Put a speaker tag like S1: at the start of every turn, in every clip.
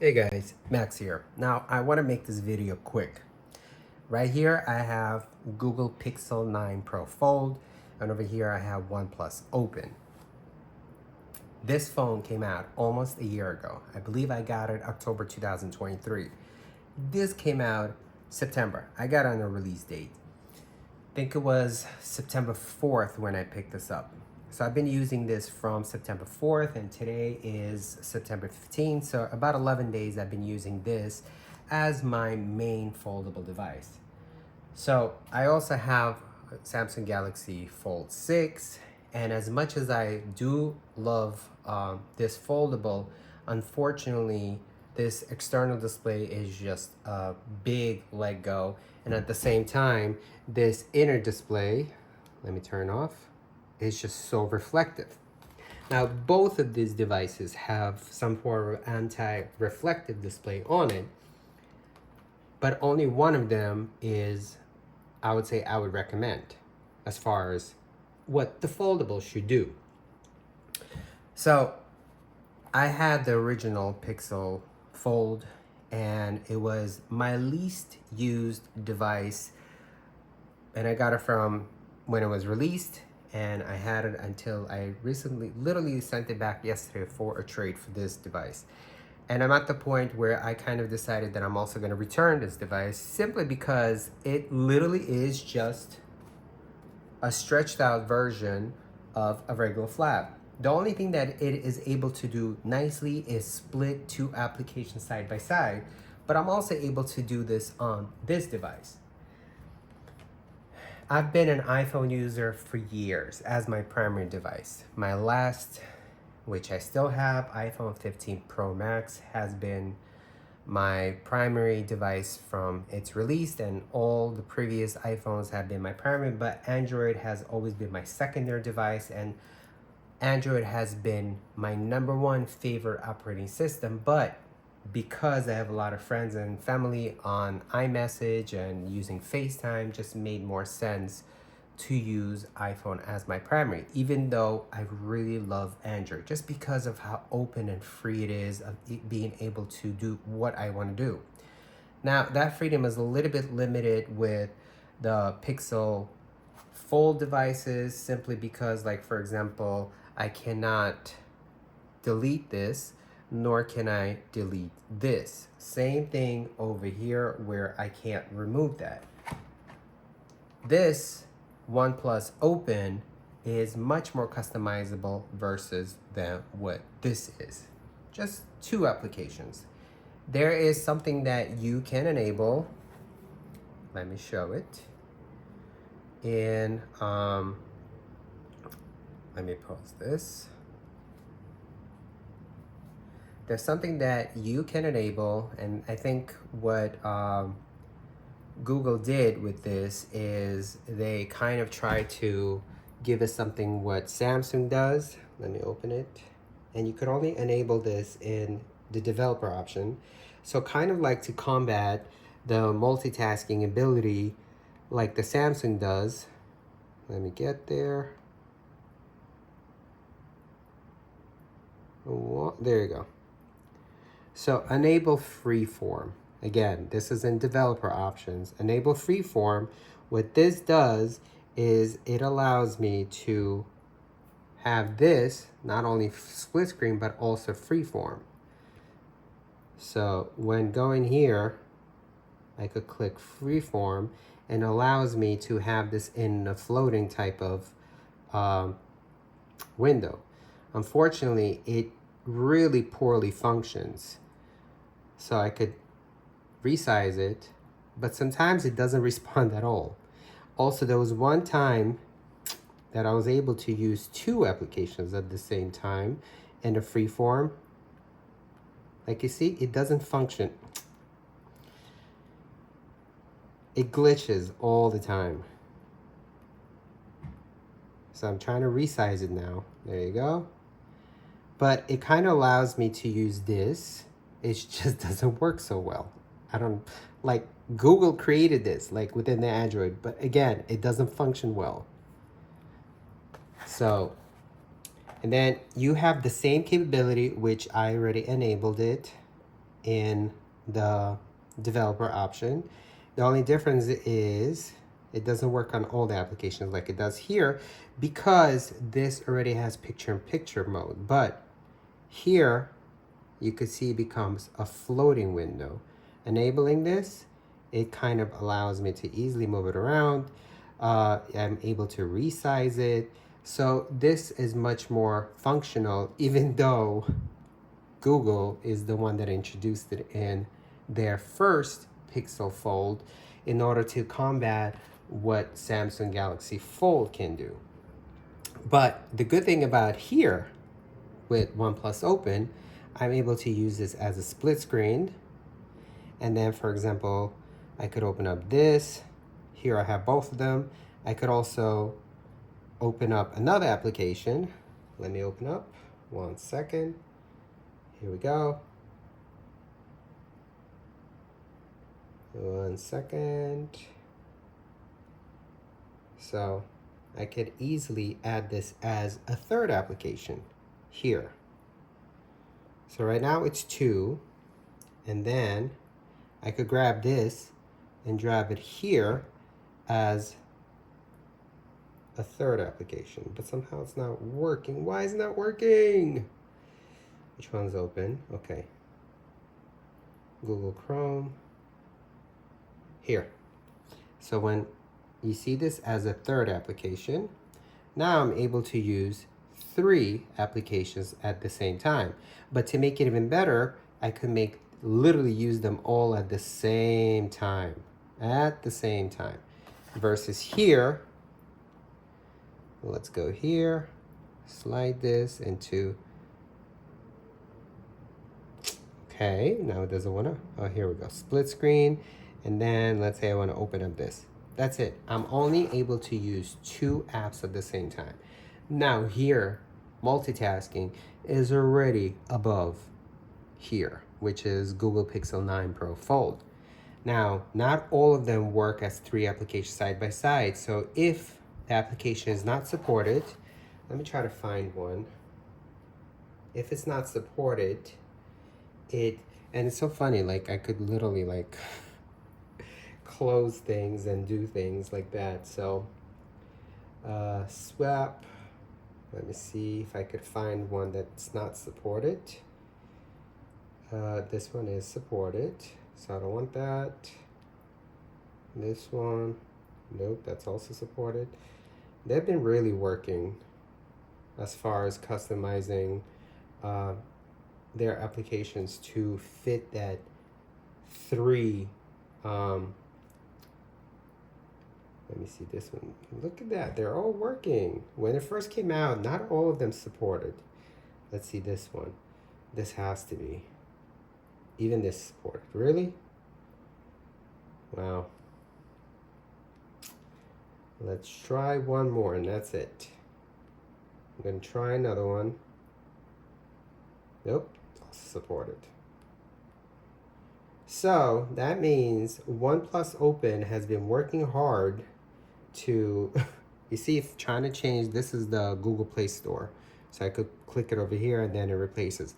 S1: Hey guys, Max here. Now I want to make this video quick. Right here I have Google Pixel 9 Pro Fold, and over here I have OnePlus Open. This phone came out almost a year ago. I believe I got it October 2023. This came out September. I got it on a release date. I think it was September 4th when I picked this up. So I've been using this from September 4th and today is September 15th. So about 11 days I've been using this as my main foldable device. So I also have Samsung Galaxy Fold 6, and as much as I do love this foldable, unfortunately this external display is just a big let go, and at the same time this inner display, let me turn off, is just so reflective. Now both of these devices have some form of anti-reflective display on it, but only one of them is, I would say, I would recommend as far as what the foldable should do. So I had the original Pixel Fold, and it was my least used device, and I got it from when it was released, and I had it until I recently literally sent it back yesterday for a trade for this device. And I'm at the point where I kind of decided that I'm also going to return this device simply because it literally is just a stretched out version of a regular flap. The only thing that it is able to do nicely is split two applications side by side, but I'm also able to do this on this device. I've been an iPhone user for years as my primary device. My last, which I still have, iPhone 15 Pro Max, has been my primary device from its release, and all the previous iPhones have been my primary, but Android has always been my secondary device, and Android has been my number one favorite operating system. But because I have a lot of friends and family on iMessage and using FaceTime, just made more sense to use iPhone as my primary, even though I really love Android just because of how open and free it is of it being able to do what I want to do. Now that freedom is a little bit limited with the Pixel Fold devices, simply because, like, for example, I cannot delete this, nor can I delete this. Same thing over here where I can't remove that. This OnePlus Open is much more customizable versus than what this is. Just two applications. There is something that you can enable. Let me show it. In let me pause this. There's something that you can enable, and I think what Google did with this is they kind of try to give us something what Samsung does. Let me open it. And you could only enable this in the developer option. So kind of like to combat the multitasking ability like the Samsung does. Let me get there. There you go. So enable freeform. Again, this is in developer options. Enable freeform. What this does is it allows me to have this not only split screen but also freeform. So when going here, I could click freeform and allows me to have this in a floating type of window. Unfortunately, it really poorly functions. So I could resize it, but sometimes it doesn't respond at all. Also, there was one time that I was able to use two applications at the same time in a freeform. Like you see, it doesn't function. It glitches all the time. So I'm trying to resize it now. There you go. But it kind of allows me to use this. It just doesn't work so well. I don't, like, Google created this, like, within the Android, but again, it doesn't function well. So, and then you have the same capability, which I already enabled it. in the developer option. The only difference is it doesn't work on all the applications like it does here because this already has picture-in-picture mode. But here, you could see it becomes a floating window. Enabling this, it kind of allows me to easily move it around. I'm able to resize it. So this is much more functional, even though Google is the one that introduced it in their first Pixel Fold in order to combat what Samsung Galaxy Fold can do. But the good thing about here with OnePlus Open, I'm able to use this as a split screen. And then, for example, I could open up this. Here I have both of them. I could also open up another application. Let me open up 1 second. Here we go. 1 second. So I could easily add this as a third application here. So right now it's 2, and then I could grab this and drop it here as a third application, but somehow it's not working. Why is it not working? Which one's open? Okay. Google Chrome. Here. So when you see this as a third application, now I'm able to use 3 applications at the same time. But to make it even better, I could literally use them all at the same time. Versus here, let's go here, slide this into, okay, now it doesn't wanna, oh, here we go, split screen. And then let's say I wanna open up this. That's it. I'm only able to use 2 apps at the same time. Now here, multitasking is already above here, which is Google Pixel 9 Pro Fold. Now, not all of them work as 3 applications side by side. So if the application is not supported, let me try to find one. If it's not supported, and it's so funny, like I could literally like close things and do things like that. So swap, let me see if I could find one that's not supported. This one is supported, so I don't want that. This one, nope, that's also supported. They've been really working as far as customizing their applications to fit that 3 let me see this one. Look at that, they're all working. When it first came out, not all of them supported. Let's see this one. This has to be. Even this supported. Really? Wow. Let's try one more and that's it. I'm gonna try another one. Nope, it's also supported. So that means OnePlus Open has been working hard to, you see, if trying to change, this is the Google Play Store. So I could click it over here and then it replaces.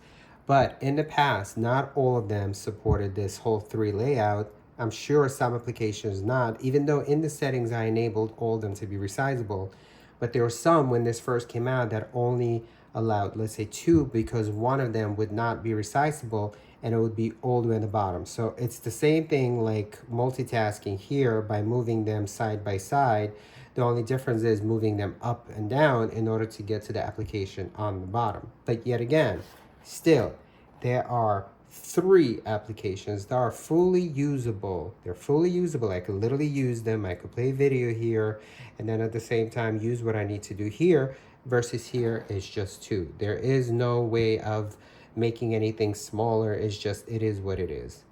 S1: But in the past, not all of them supported this whole 3 layout. I'm sure some applications not, even though in the settings I enabled all of them to be resizable. But there were some when this first came out that only allowed, let's say 2, because one of them would not be resizable and it would be all the way at the bottom. So it's the same thing like multitasking here by moving them side by side. The only difference is moving them up and down in order to get to the application on the bottom. But yet again, still, there are 3 applications that are fully usable. They're fully usable. I could literally use them. I could play video here and then at the same time use what I need to do here, versus here is just 2. There is no way of making anything smaller. It's just, it is what it is.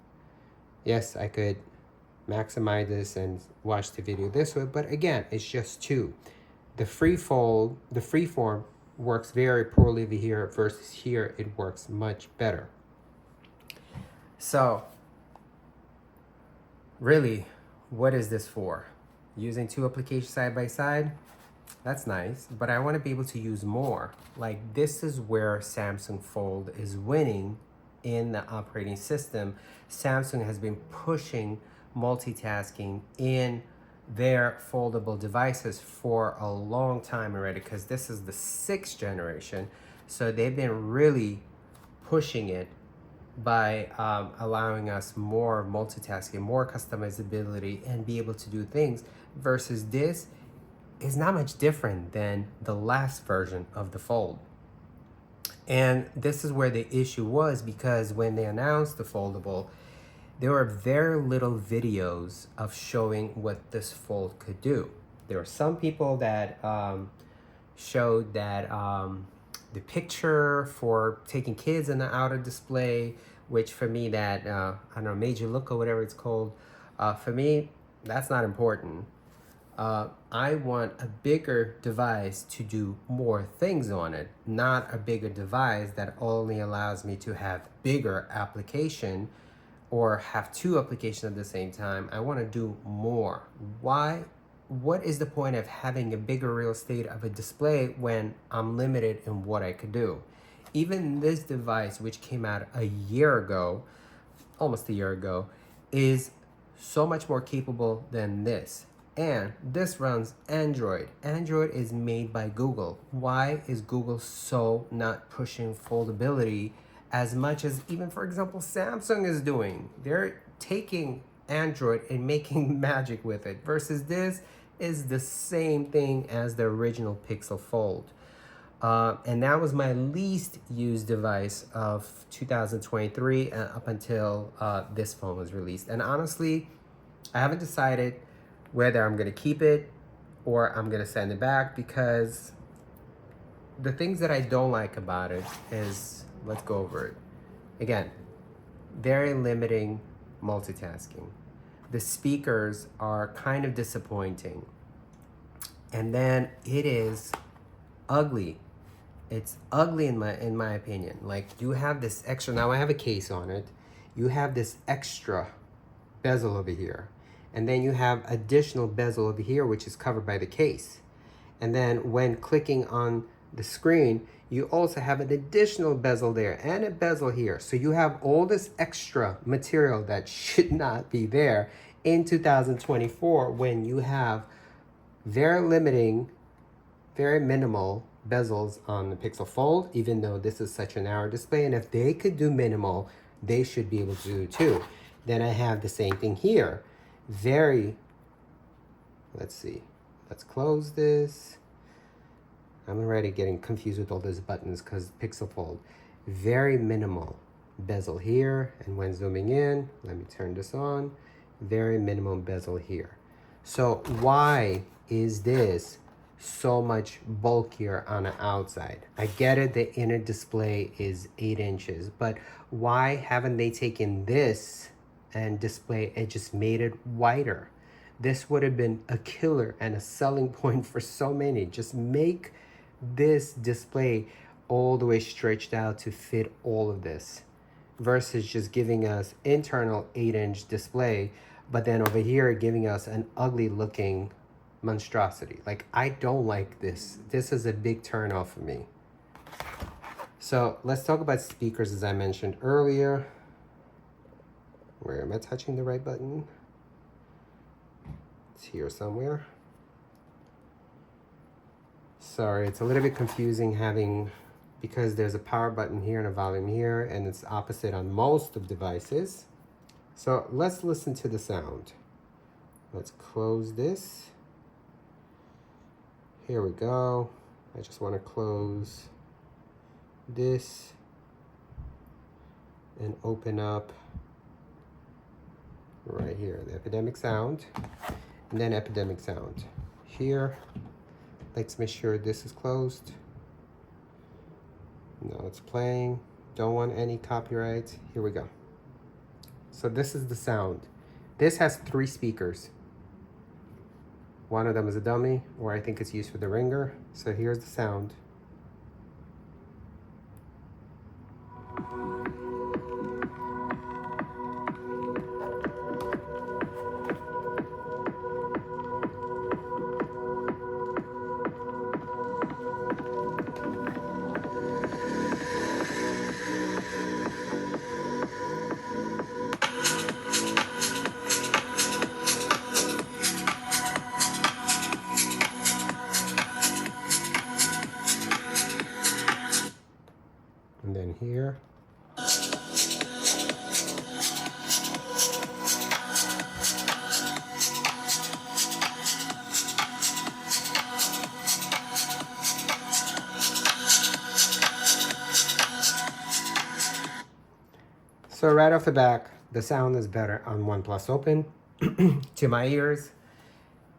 S1: Yes, I could maximize this and watch the video this way, but again, it's just 2. The freeform works very poorly over here versus here it works much better. So really, what is this for? Using 2 applications side by side? That's nice, but I want to be able to use more. Like, this is where Samsung Fold is winning in the operating system, Samsung has been pushing multitasking in their foldable devices for a long time already, because this is the 6th generation. So they've been really pushing it by allowing us more multitasking, more customizability, and be able to do things, versus this is not much different than the last version of the Fold. And this is where the issue was, because when they announced the foldable, there were very little videos of showing what this fold could do. There were some people that showed that the picture for taking kids in the outer display, which for me that, I don't know, Major Look or whatever it's called, for me, that's not important. I want a bigger device to do more things on it, not a bigger device that only allows me to have bigger application or have 2 applications at the same time. I want to do more. Why? What is the point of having a bigger real estate of a display when I'm limited in what I could do? Even this device, which came out a year ago, almost a year ago, is so much more capable than this. And this runs Android. Android is made by Google. Why is Google so not pushing foldability as much as even, for example, Samsung is doing? They're taking Android and making magic with it, versus this is the same thing as the original Pixel Fold. And that was my least used device of 2023 up until this phone was released. And honestly, I haven't decided whether I'm going to keep it or I'm going to send it back, because the things that I don't like about it is, let's go over it. Again, very limiting multitasking. The speakers are kind of disappointing. And then it is ugly. It's ugly in my opinion. Like, you have this extra, now I have a case on it. You have this extra bezel over here. And then you have additional bezel over here, which is covered by the case. And then when clicking on the screen, you also have an additional bezel there and a bezel here. So you have all this extra material that should not be there in 2024, when you have very limiting, very minimal bezels on the Pixel Fold, even though this is such a narrow display. And if they could do minimal, they should be able to do too. Then I have the same thing here. Very, let's see, let's close this. I'm already getting confused with all these buttons because Pixel Fold. Very minimal bezel here, and when zooming in, let me turn this on, very minimum bezel here. So why is this so much bulkier on the outside? I get it, the inner display is 8 inches, but why haven't they taken this and display and just made it wider? This would have been a killer and a selling point for so many. Just make this display all the way stretched out to fit all of this, versus just giving us internal 8-inch display, but then over here giving us an ugly looking monstrosity. Like, I don't like this. This is a big turn off for me. So let's talk about speakers, as I mentioned earlier. Where am I touching the right button? It's here somewhere. Sorry, it's a little bit confusing having, because there's a power button here and a volume here, and it's opposite on most of devices. So let's listen to the sound. Let's close this. Here we go. I just want to close this and open up right here, the epidemic sound, and then epidemic sound here. Let's make sure this is closed. No, it's playing. Don't want any copyright. Here we go. So this is the sound. This has 3 speakers. One of them is a dummy, or I think it's used for the ringer. So here's the sound. So right off the back, the sound is better on OnePlus Open to my ears.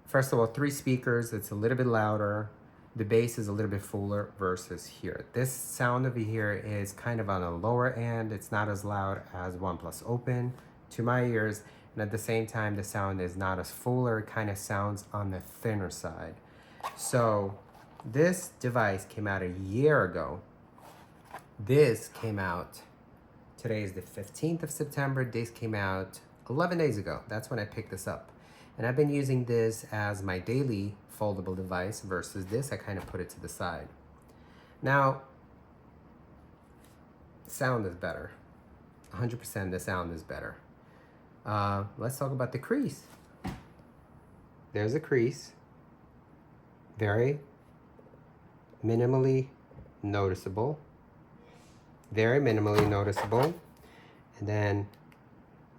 S1: First of all, 3 speakers, it's a little bit louder. The bass is a little bit fuller versus here. This sound over here is kind of on a lower end. It's not as loud as OnePlus Open to my ears. And at the same time, the sound is not as fuller. It kind of sounds on the thinner side. So this device came out a year ago. This came out, today is the 15th of September. This came out 11 days ago. That's when I picked this up. And I've been using this as my daily foldable device versus this. I kind of put it to the side. Now, sound is better. 100% the sound is better. Let's talk about the crease. There's a crease. Very minimally noticeable. Very minimally noticeable. And then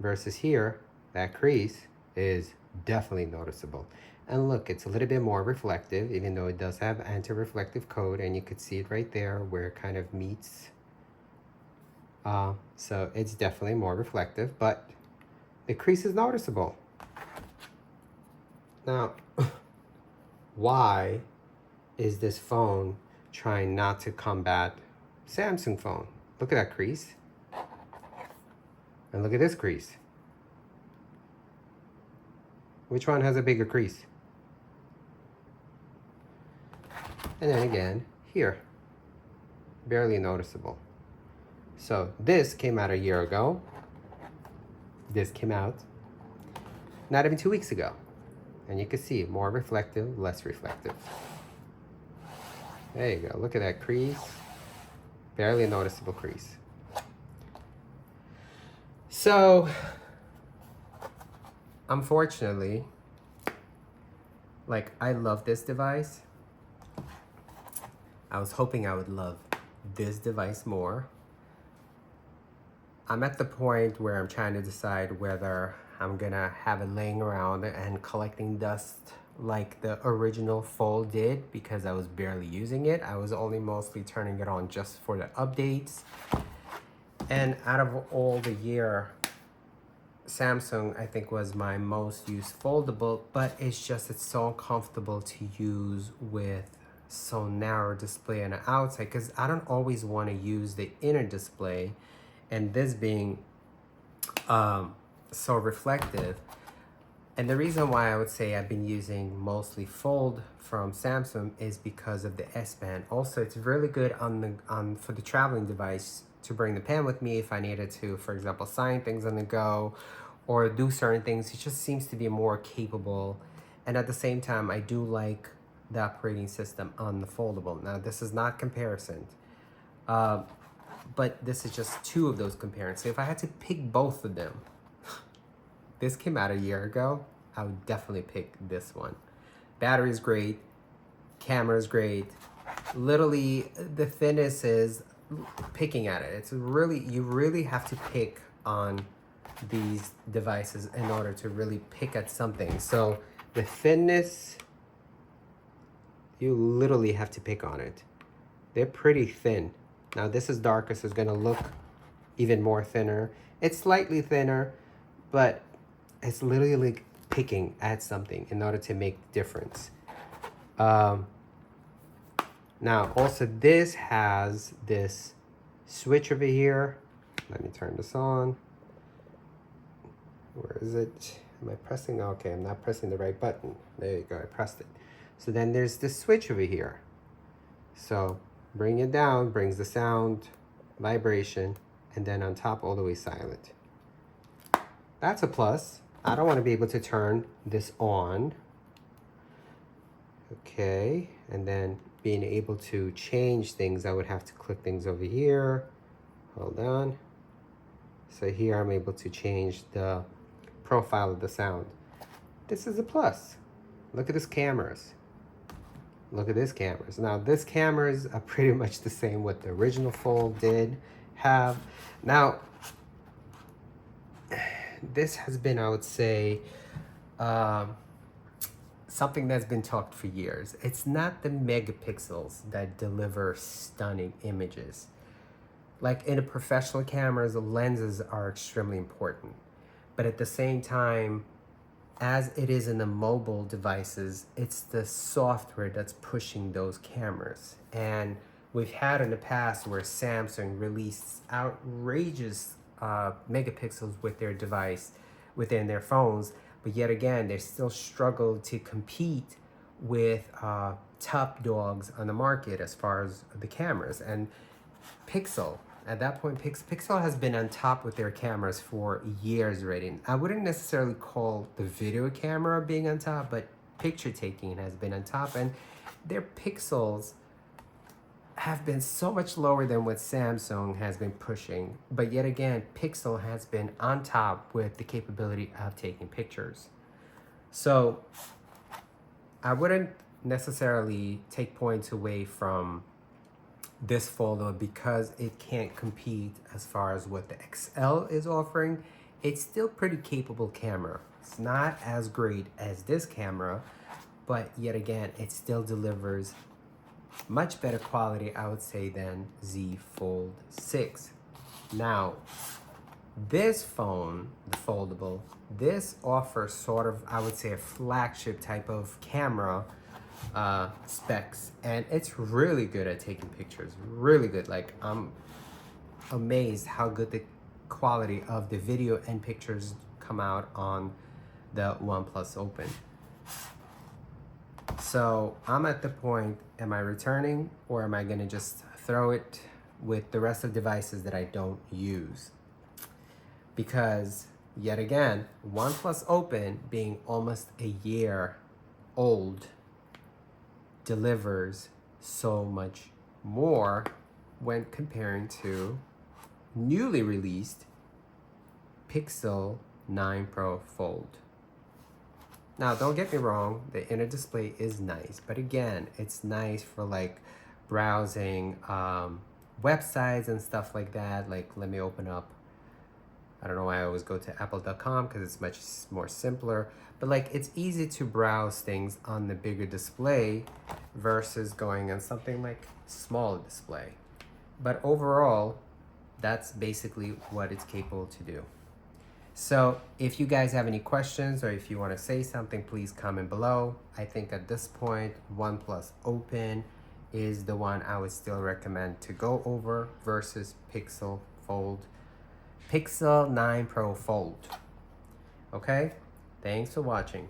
S1: versus here, that crease is definitely noticeable. And look, it's a little bit more reflective, even though it does have anti-reflective coat, and you could see it right there where it kind of meets. So it's definitely more reflective, but the crease is noticeable. Now, why is this phone trying not to combat Samsung phone? Look at that crease. And look at this crease. Which one has a bigger crease? And then again, here, barely noticeable. So this came out a year ago. This came out not even 2 weeks ago. And you can see more reflective, less reflective. There you go, look at that crease. Barely noticeable crease. So, unfortunately, like, I love this device. I was hoping I would love this device more. I'm at the point where I'm trying to decide whether I'm gonna have it laying around and collecting dust like the original Fold did, because I was barely using it. I was only mostly turning it on just for the updates. And out of all the year, Samsung, I think, was my most used foldable, but it's so uncomfortable to use with so narrow display on the outside, because I don't always want to use the inner display, and this being so reflective. And the reason why I would say I've been using mostly Fold from Samsung is because of the S Pen. Also, it's really good for the traveling device to bring the pen with me if I needed to, for example, sign things on the go or do certain things. It just seems to be more capable. And at the same time, I do like the operating system on the foldable. Now, this is not comparison, but this is just 2 of those comparisons. So if I had to pick both of them, this came out a year ago, I would definitely pick this one. Battery is great, camera is great. Literally, the thinness is picking at it. It's really, you really have to pick on these devices in order to really pick at something. So the thinness, you literally have to pick on it. They're pretty thin. Now this is darker, so it's gonna look even more thinner. It's slightly thinner, but it's literally like picking at something in order to make the difference. Now also this has this switch over here. Let me turn this on. Where is it? Am I pressing? Okay, I'm not pressing the right button. There you go, I pressed it. So then there's this switch over here. So bring it down, brings the sound, vibration, and then on top all the way silent. That's a plus. I don't want to be able to turn this on. Okay, and then being able to change things, I would have to click things over here. Hold on. So here I'm able to change the profile of the sound. This is a plus. Look at this cameras. Look at this cameras. Now this cameras are pretty much the same what the original Fold did have. Now, this has been, I would say, something that's been talked for years. It's not the megapixels that deliver stunning images. Like in a professional cameras, the lenses are extremely important. But at the same time, as it is in the mobile devices, it's the software that's pushing those cameras. And we've had in the past where Samsung released outrageous megapixels with their device within their phones, but yet again, they still struggle to compete with top dogs on the market as far as the cameras. And Pixel, at that point, Pixel has been on top with their cameras for years already. I wouldn't necessarily call the video camera being on top, but picture taking has been on top, and their pixels have been so much lower than what Samsung has been pushing. But yet again, Pixel has been on top with the capability of taking pictures. So I wouldn't necessarily take points away from this folder because it can't compete as far as what the XL is offering. It's still pretty capable camera. It's not as great as this camera, but yet again, it still delivers much better quality, I would say, than Z Fold 6. Now, this phone, the foldable, this offers sort of, I would say, a flagship type of camera specs, and it's really good at taking pictures. Really good. Like, I'm amazed how good the quality of the video and pictures come out on the OnePlus Open. So I'm at the point, am I returning, or am I gonna just throw it with the rest of the devices that I don't use? Because yet again, OnePlus Open, being almost a year old, delivers so much more when comparing to newly released Pixel 9 Pro Fold. Now, don't get me wrong, the inner display is nice, but again, it's nice for like browsing websites and stuff like that. Like, let me open up, I don't know why I always go to apple.com because it's much more simpler, but like it's easy to browse things on the bigger display versus going on something like smaller display. But overall, that's basically what it's capable to do. So if you guys have any questions or if you want to say something, please comment below. I think at this point, OnePlus Open is the one I would still recommend to go over versus Pixel 9 Pro Fold. Okay, thanks for watching.